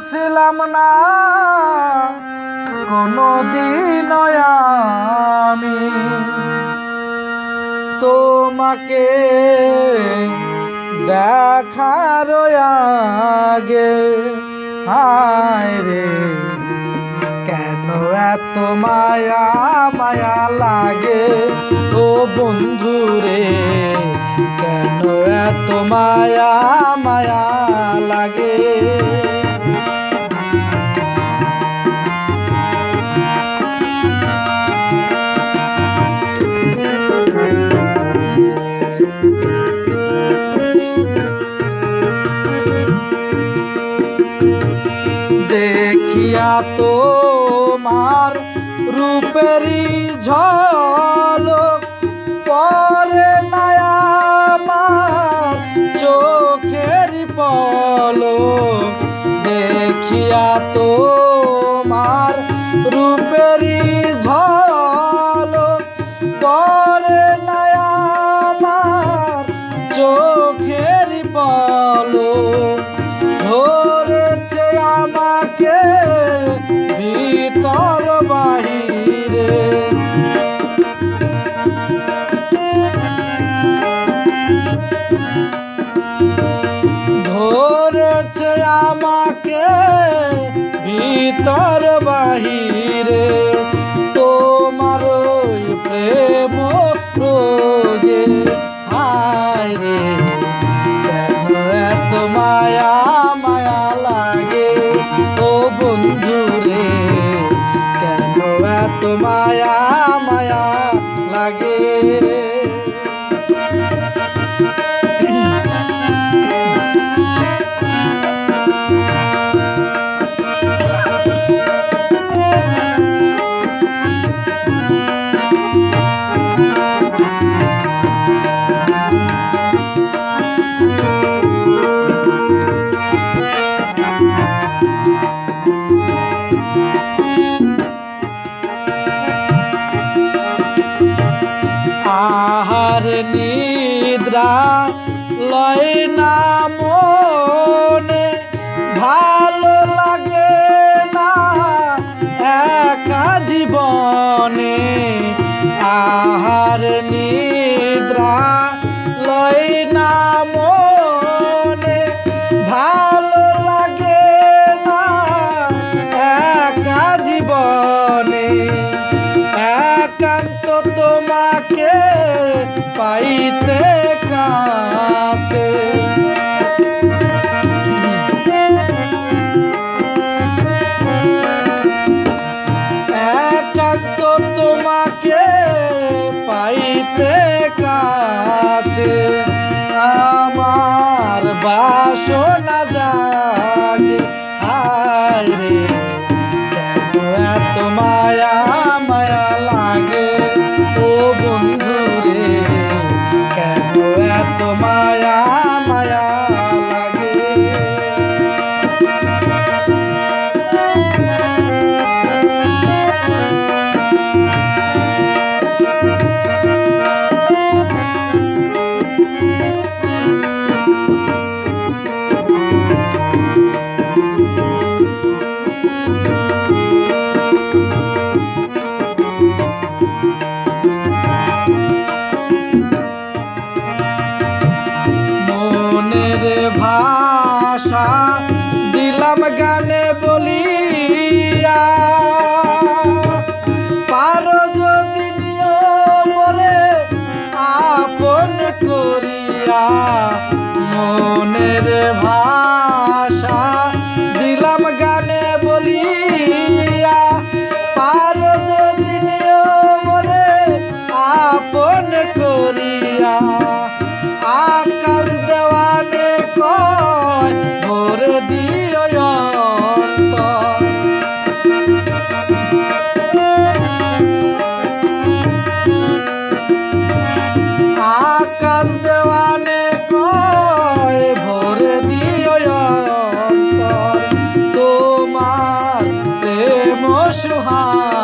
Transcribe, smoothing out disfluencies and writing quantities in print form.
ছিলাম না কোনদিন আমি তোমাকে দেখার আগে। হায় রে কেন এত মায়া মায়া লাগে ও বন্ধু রে, কেন এত মায়া মায়া লাগে। দেখিয়া তোমার রূপেরই ঝলক পরে না আমার চোখেরই পলক। দেখিয়া তোমার রূপেরই ঝলক পরে না আমার চোখেরই পলক। ধরেছে আমাকে ভিতর বাহিরে, ধরেছে আমাকে ভিতর বাহিরে তোমার ওই প্রেম রোগে। হায় রে কেন এত মায়া মায়া লাগে ও বন্ধু রে, কেন এত মায়া মায়া লাগে। আহার নিদ্রা লয় না মনে, ভালো লাগে না একা জীবনে। আহার নিদ্রা লয় না মনে, ভালো লাগে না একা জীবনে। একান্ত তোমাকে পাইতে কাছে, একান্ত তোমাকে পাইতে কাছে আমার বাসনা জাগে। হায় রে কেন এত মায়া মায়া লাগে ও বন্ধু রে, কেন এত মায়া মায়া লাগে। ভাষা দিলাম গানে বলিয়া, পারো যদি নিয়মরে আপন করিয়া। মনের ভাষা দিলাম গানে বলিয়া, পারো যদি নিয়মরে আপন করিয়া। আকাশ দেওয়ানে কয় ভরে দিও অন্তর, আকাশ দেওয়ানে কয় ভরে দিও অন্তর। তোমার প্রেম সুহান